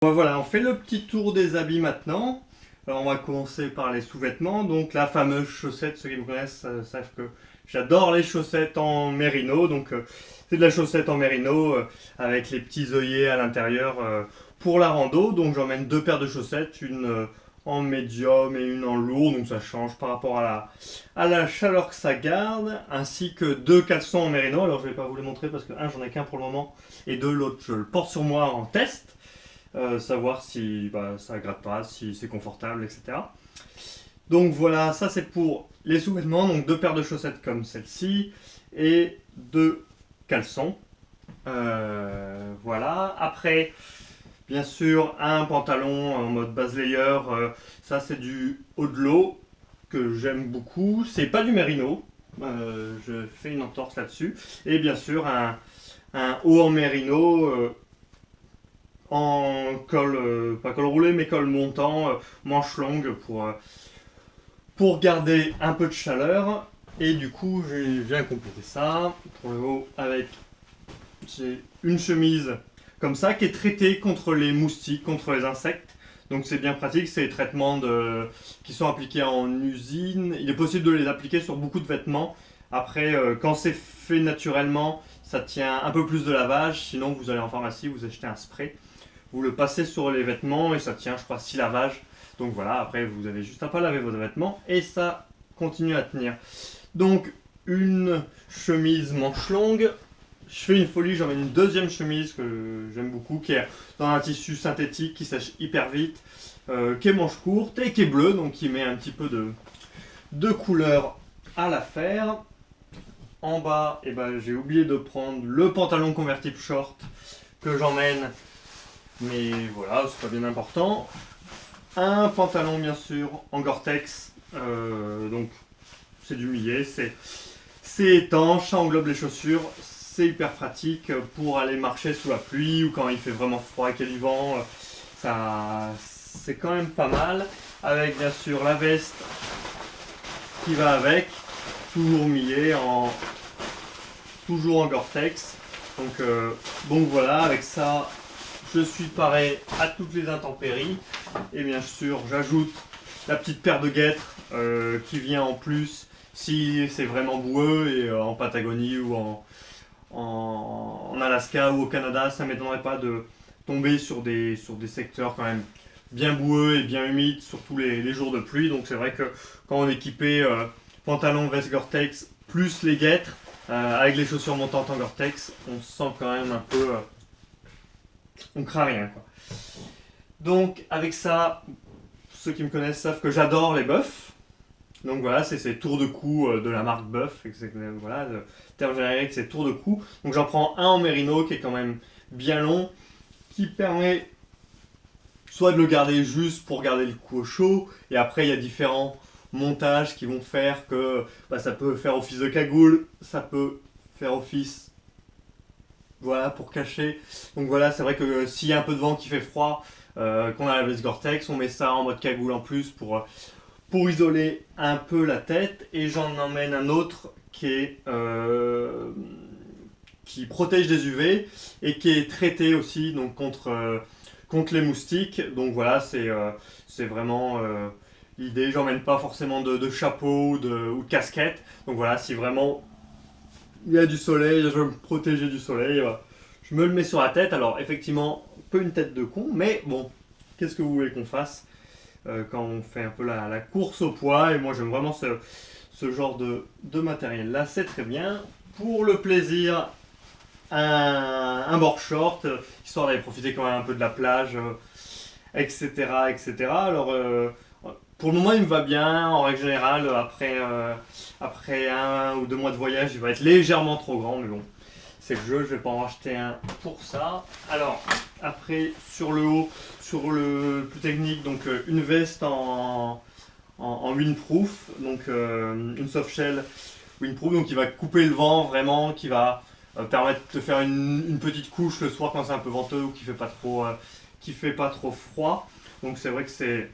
Bon, voilà, on fait le petit tour des habits maintenant. Alors on va commencer par les sous-vêtements. Donc la fameuse chaussette, ceux qui me connaissent savent que j'adore les chaussettes en mérino. Donc c'est de la chaussette en mérino avec les petits œillets à l'intérieur pour la rando. Donc j'emmène deux paires de chaussettes, une en médium et une en lourd. Donc ça change par rapport à la chaleur que ça garde. Ainsi que deux caleçons en mérino. Alors je vais pas vous les montrer parce que un, j'en ai qu'un pour le moment. Et deux, l'autre, je le porte sur moi en test. Savoir si ça gratte pas, si c'est confortable, etc. Donc voilà, ça c'est pour les sous-vêtements, donc deux paires de chaussettes comme celle-ci et deux caleçons. Voilà, après, bien sûr, un pantalon en mode base layer, ça c'est du haut de l'eau que j'aime beaucoup, c'est pas du mérino, je fais une entorse là-dessus, et bien sûr un haut en mérino en col, pas col roulé, mais col montant, manche longue pour garder un peu de chaleur. Et du coup, je viens compléter ça pour le haut avec j'ai une chemise comme ça qui est traitée contre les moustiques, contre les insectes. Donc c'est bien pratique, c'est des traitements qui sont appliqués en usine. Il est possible de les appliquer sur beaucoup de vêtements. Après, quand c'est fait naturellement, ça tient un peu plus de lavage. Sinon, vous allez en pharmacie, vous achetez un spray. Vous le passez sur les vêtements et ça tient, je crois, 6 lavages. Donc voilà, après vous avez juste à pas laver vos vêtements et ça continue à tenir. Donc une chemise manche longue. Je fais une folie, j'emmène une deuxième chemise que j'aime beaucoup, qui est dans un tissu synthétique qui sèche hyper vite, qui est manche courte et qui est bleue, donc qui met un petit peu de couleur à l'affaire. En bas, j'ai oublié de prendre le pantalon convertible short que j'emmène, mais voilà, c'est pas bien important. Un pantalon bien sûr en Gore-Tex, donc c'est du millet, c'est étanche, ça englobe les chaussures, c'est hyper pratique pour aller marcher sous la pluie ou quand il fait vraiment froid et qu'il y a du vent, ça c'est quand même pas mal. Avec bien sûr la veste qui va avec, toujours millet, toujours en Gore-Tex. Donc voilà, avec ça je suis paré à toutes les intempéries. Et bien sûr, j'ajoute la petite paire de guêtres qui vient en plus si c'est vraiment boueux et en Patagonie ou en Alaska ou au Canada, ça ne m'étonnerait pas de tomber sur des secteurs quand même bien boueux et bien humides, surtout les jours de pluie. Donc c'est vrai que quand on est équipé pantalon, veste Gore-Tex, plus les guêtres, avec les chaussures montantes en Gore-Tex, on se sent quand même un peu... on craint rien quoi. Donc avec ça, ceux qui me connaissent savent que j'adore les buffs. Donc voilà, c'est ces tours de cou de la marque Buff. Voilà, le terme générique c'est tour de cou. Donc j'en prends un en mérino qui est quand même bien long, qui permet soit de le garder juste pour garder le cou au chaud, et après il y a différents montages qui vont faire que ça peut faire office de cagoule, ça peut faire office voilà pour cacher. Donc voilà, c'est vrai que s'il y a un peu de vent qui fait froid, qu'on a la veste Gore-Tex, on met ça en mode cagoule en plus pour isoler un peu la tête. Et j'en emmène un autre qui protège des UV et qui est traité aussi donc contre les moustiques. Donc voilà, c'est vraiment l'idée. J'emmène pas forcément de chapeau ou de casquette. Donc voilà, si vraiment il y a du soleil, je veux me protéger du soleil, je me le mets sur la tête. Alors effectivement, un peu une tête de con, mais bon, qu'est-ce que vous voulez qu'on fasse quand on fait un peu la course au poids? Et moi j'aime vraiment ce genre de matériel là, c'est très bien. Pour le plaisir, un board short, histoire d'aller profiter quand même un peu de la plage, etc. etc. Alors pour le moment il me va bien, en règle générale, après 1 ou 2 mois de voyage il va être légèrement trop grand, mais bon, c'est le jeu, je vais pas en racheter un pour ça. Alors après sur le haut, sur le plus technique, donc une veste en windproof, donc une soft shell windproof, donc qui va couper le vent vraiment, qui va permettre de faire une petite couche le soir quand c'est un peu venteux ou qui fait pas trop froid. Donc c'est vrai que c'est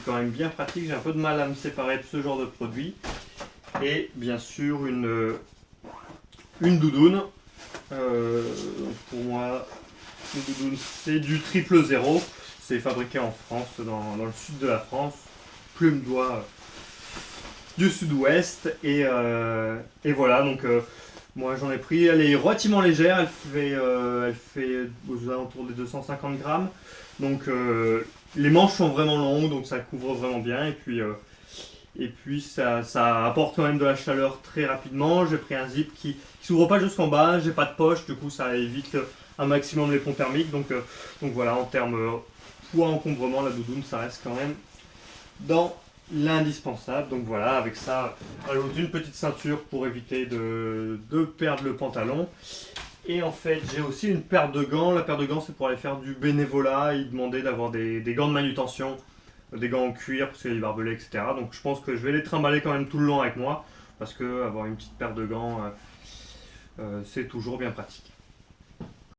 quand même bien pratique. J'ai un peu de mal à me séparer de ce genre de produit. Et bien sûr une doudoune. Pour moi, une doudoune c'est du 000. c'est fabriqué en France, dans le sud de la France, plume d'oie du sud-ouest. Et voilà, donc moi j'en ai pris, elle est relativement légère, elle fait aux alentours des 250 grammes. Donc les manches sont vraiment longues, donc ça couvre vraiment bien. Et puis ça apporte quand même de la chaleur très rapidement. J'ai pris un zip qui s'ouvre pas jusqu'en bas, j'ai pas de poche, du coup ça évite un maximum les ponts thermiques. Donc voilà, en termes poids encombrement, la doudoune ça reste quand même dans l'indispensable. Donc voilà, avec ça, ajoute une petite ceinture pour éviter de perdre le pantalon. Et en fait, j'ai aussi une paire de gants. La paire de gants, c'est pour aller faire du bénévolat. Ils demandaient d'avoir des gants de manutention, des gants en cuir, parce qu'il y a des barbelés, etc. Donc je pense que je vais les trimballer quand même tout le long avec moi, parce que avoir une petite paire de gants, c'est toujours bien pratique.